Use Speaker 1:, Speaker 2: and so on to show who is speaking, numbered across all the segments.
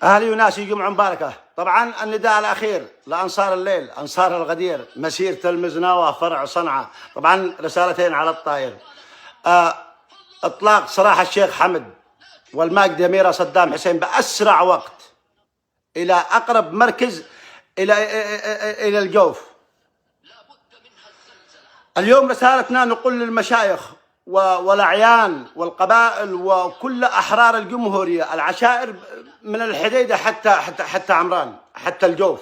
Speaker 1: أهلي وناسي جمعة مباركة. طبعا النداء الأخير لأنصار الليل، أنصار الغدير، مسيرة المزناوة فرع صنعاء. طبعا رسالتين على الطاير. إطلاق سراح الشيخ حمد والماجدة أميرة صدام حسين بأسرع وقت إلى أقرب مركز إلى الجوف. اليوم رسالتنا نقول للمشايخ والأعيان والقبائل وكل أحرار الجمهورية، العشائر من الحديدة حتى عمران حتى الجوف،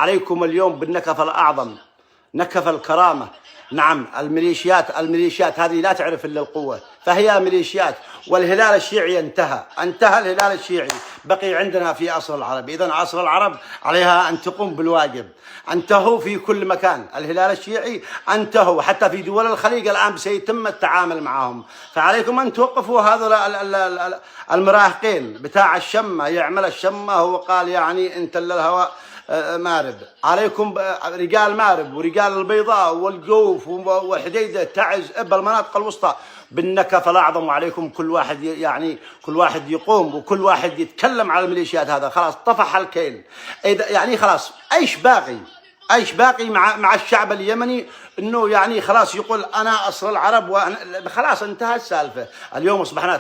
Speaker 1: عليكم اليوم بالنكف الأعظم، نكف الكرامة. نعم، الميليشيات هذه لا تعرف إلا القوة، فهي ميليشيات. والهلال الشيعي انتهى الهلال الشيعي، بقي عندنا في عصر العرب. إذن عصر العرب عليها أن تقوم بالواجب. انتهوا في كل مكان، الهلال الشيعي انتهوا حتى في دول الخليج الآن سيتم التعامل معهم. فعليكم أن توقفوا هذا المراهقين بتاع الشمة، يعمل الشمة هو قال يعني انت للهواء مارب. عليكم رجال مارب ورجال البيضاء والجوف وحديدة تعز بالمناطق الوسطى بالنكف الأعظم. وعليكم كل واحد يقوم وكل واحد يتكلم على الميليشيات. هذا خلاص طفح الكيل. يعني خلاص ايش باقي مع الشعب اليمني؟ انه يعني خلاص يقول انا اصل العرب خلاص انتهى السالفه. اليوم اصبحنا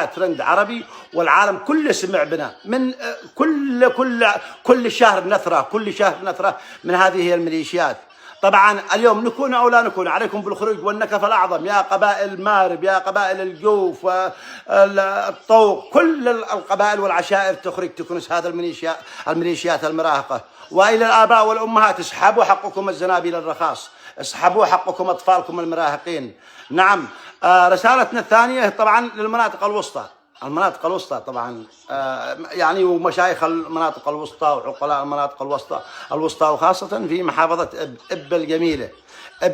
Speaker 1: ترند عربي والعالم كله سمع بنا من كل شهر نثرة من هذه الميليشيات. طبعا اليوم نكون او لا نكون، عليكم بالخروج والنكف الاعظم يا قبائل مارب، يا قبائل الجوف والطوق، كل القبائل والعشائر تخرج تكنس هذا الميليشيات المراهقه. والى الاباء والامهات، اسحبوا حقكم الزنابيل الرخاص، اسحبوا حقكم اطفالكم المراهقين. نعم. رسالتنا الثانيه طبعا للمناطق الوسطى طبعا، يعني ومشايخ المناطق الوسطى وعقلاء المناطق الوسطى وخاصة في محافظة إب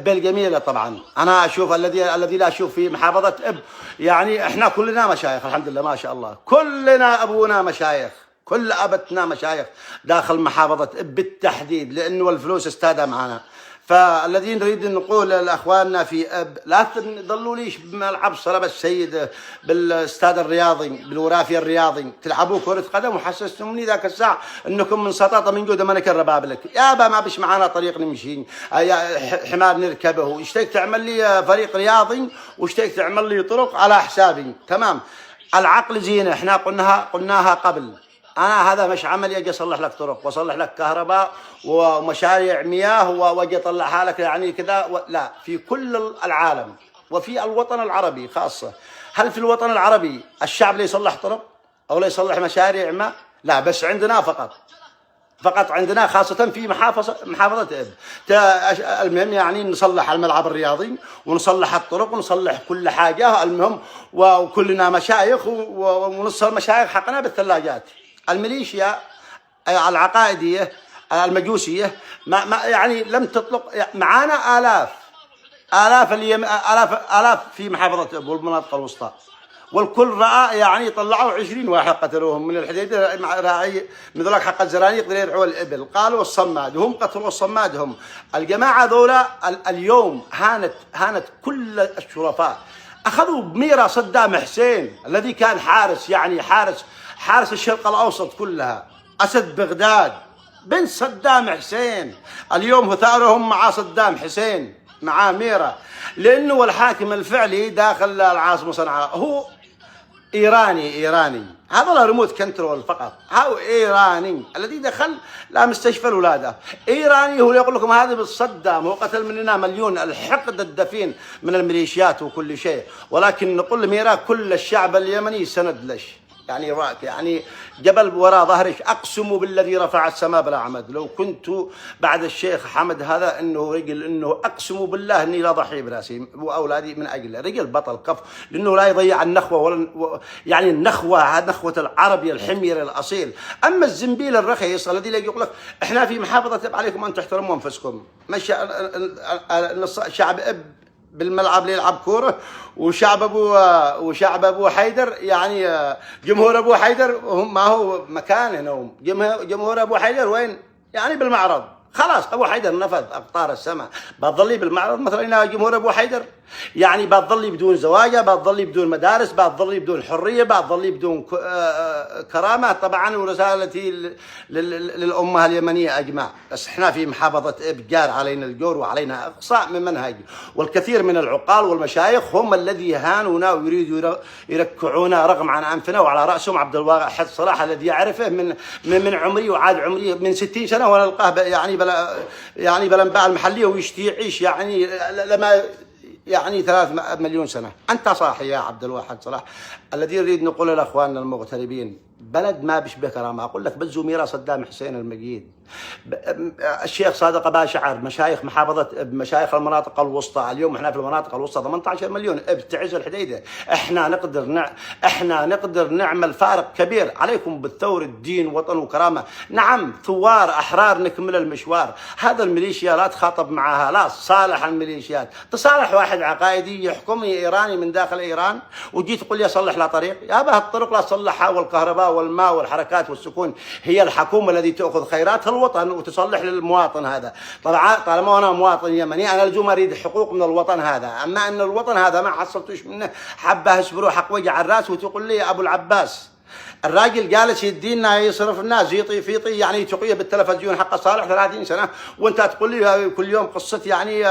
Speaker 1: الجميلة. طبعا أنا أشوف الذي لا أشوف في محافظة إب، يعني إحنا كلنا مشايخ الحمد لله ما شاء الله، كلنا أبونا مشايخ، كل أبتنا مشايخ داخل محافظة إب بالتحديد، لأنه الفلوس استادة معنا. فالذين نريد نقول لأخواننا في أب، لا تضلوا ليش بملعب صلب السيد بالاستاد الرياضي بالورافي الرياضي تلعبوا كرة قدم وحسستموني ذاك الساعة انكم من سطاطة من جودة ملك الربابلك. يابا ما بش معانا طريق نمشي، حمار نركبه، واشتيك تعمل لي فريق رياضي واشتيك تعمل لي طرق على حسابي. تمام، العقل زينة، احنا قلناها قبل. أنا هذا مش عملي أجي أصلح لك طرق وأصلح لك كهرباء ومشاريع مياه وأجي أطلعها لك يعني كذا، لا، في كل العالم وفي الوطن العربي خاصة. هل في الوطن العربي الشعب لا يصلح طرق أو لا يصلح مشاريع ماء؟ لا، بس عندنا فقط عندنا خاصة في محافظة إب. المهم يعني نصلح الملعب الرياضي ونصلح الطرق ونصلح كل حاجة. المهم وكلنا مشايخ ونص المشايخ حقنا بالثلاجات. الميليشيا العقائدية المجوسية ما يعني لم تطلق معانا آلاف في محافظة إب والمناطق الوسطى، والكل رأى يعني طلعوا 20 واحد قتلوهم من الحديدة راعي مثلك حق الزراني يقدر يرعوا الإبل، قالوا الصماد وهم قتلوا الصماد. هم الجماعة ذولا اليوم هانت كل الشرفاء. أخذوا بميرة صدام حسين الذي كان حارس، يعني حارس الشرق الأوسط كلها، أسد بغداد بن صدام حسين. اليوم هثارهم مع صدام حسين مع ميرة، لأنه الحاكم الفعلي داخل العاصمة صنعاء هو إيراني. هذا ريموت كنترول فقط، هو إيراني الذي دخل لا مستشفى الولادة. إيراني هو يقول لكم هذا بالصدام، هو قتل مننا مليون. الحقد الدفين من الميليشيات وكل شيء. ولكن نقول لميرا كل الشعب اليمني سند لش، يعني جبل وراء ظهرش. أقسم بالذي رفع السماء بلا عمد، لو كنت بعد الشيخ حمد هذا إنه أقسم بالله إني لا ضحي براسي وأولادي من أجله. رجل بطل كف، لأنه لا يضيع النخوة يعني نخوة العربي الحمير الأصيل. أما الزنبيل الرخيص الذي يقول لك إحنا في محافظة عليكم أن تحترموا أنفسكم. مش شعب إب بالملعب يلعب كوره، وشعب ابو حيدر يعني جمهور ابو حيدر ما هو مكان هنا. جمهور ابو حيدر وين؟ يعني بالمعرض. خلاص ابو حيدر نفذ اقطار السماء، بتظلي بالمعرض مثلا جمهور ابو حيدر. يعني بتظلي بدون زواجه، بتظلي بدون مدارس، بتظلي بدون حريه، بتظلي بدون كرامه. طبعا ورسالتي للامه اليمنيه اجمع، بس احنا في محافظه اب جار علينا الجور وعلينا اقصاء من منهج، والكثير من العقال والمشايخ هم الذي يهانونا ويريدوا يركعونا رغم عن انفنا، وعلى راسهم عبد الواحد صلاح الذي يعرفه من عمري وعاد عمري من 60 سنه وانا القاه يعني بلنباع المحليه ويشتي يعيش يعني لما يعني 3 مليون سنة. أنت صاحي يا عبد الواحد صلاح الذي يريد نقول لأخواننا المغتربين بلد ما بيشبه كرامة. أقول لك بزوا ميراث صدام حسين المجيد، الشيخ صادق باشعر، مشايخ محافظة اب، مشايخ المناطق الوسطى. اليوم احنا في المناطق الوسطى 18 مليون اب تعز الحديدة. احنا نقدر نعمل فارق كبير. عليكم بالثور، الدين وطن وكرامة. نعم ثوار أحرار نكمل المشوار. هذا الميليشيا لا تخاطب معها، لا صالح الميليشيات. تصالح واحد عقائدي يحكمني إيراني من داخل إيران وجيت تقول لي صلح لا طريق، يا بها الطرق لا تصلحها، والكهرباء والماء والحركات والسكون هي الحكومة التي تأخذ خيرات الوطن وتصلح للمواطن هذا. طبعا طالما انا مواطن يمني انا لزوم اريد حقوق من الوطن هذا، اما ان الوطن هذا ما حصلتوش منه حبه اسبروا حق وجع الراس وتقول لي ابو العباس الراجل جالس يدينا يصرف الناس يطي يعني تقيه بالتلفزيون حق صالح 30 سنه، وانت تقول لي كل يوم قصه يعني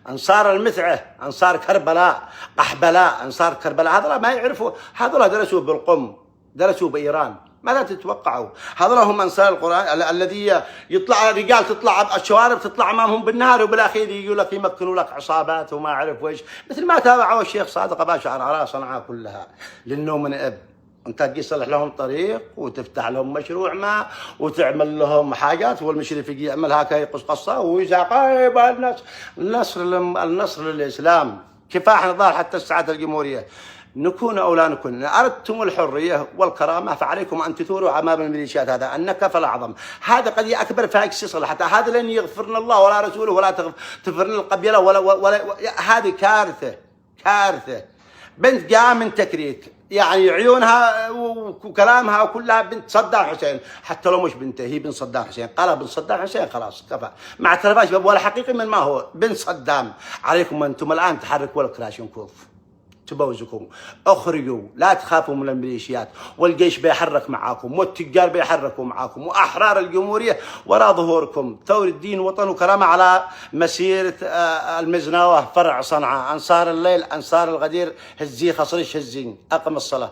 Speaker 1: انصار المثعه، انصار كربلاء، احبلاء انصار كربلاء. هذول ما يعرفوا، هذول درسوا بالقم، درسوا بايران. ماذا تتوقعوا؟ هذول هم انصار القران الذي يطلع رجال تطلع الشوارب تطلع امامهم بالنهار وبالاخير يقول لك يمكنوا لك عصابات وما اعرف ويش، مثل ما تابعوا الشيخ صادق باشعر على صنعاء كلها للنوم من اب. انت تجي تصلح لهم طريق وتفتح لهم مشروع ما وتعمل لهم حاجات، والمشرف يجي يعمل هكا يقص قصه ويزعق النصر للاسلام. كفاح نضال حتى الساعات الجمهوريه. نكون أو لا نكون، إن أردتم الحرية والكرامة فعليكم أن تثوروا أمام الميليشيات. هذا النكف الأعظم، هذا قد أكبر فاكس يصل، حتى هذا لن يغفرنا الله ولا رسوله ولا تغفرنا القبيلة ولا هذه كارثة كارثة. بنت جاء من تكريت يعني عيونها وكلامها كلها بنت صدام حسين، حتى لو مش بنته هي بنت صدام حسين، قال بنت صدام حسين خلاص كفى، ما اعترفاش ولا حقيقي من ما هو بنت صدام. عليكم أنتم الآن تحركوا الكلاشينكوف تبوزكم، اخرجوا، لا تخافوا من الميليشيات، والجيش بيحرك معاكم، والتجار بيحركوا معاكم، واحرار الجمهوريه وراء ظهوركم. ثور الدين وطن وكرامه على مسيره المزناوه فرع صنعاء. انصار الليل انصار الغدير هزي خصريش هزين. اقم الصلاه.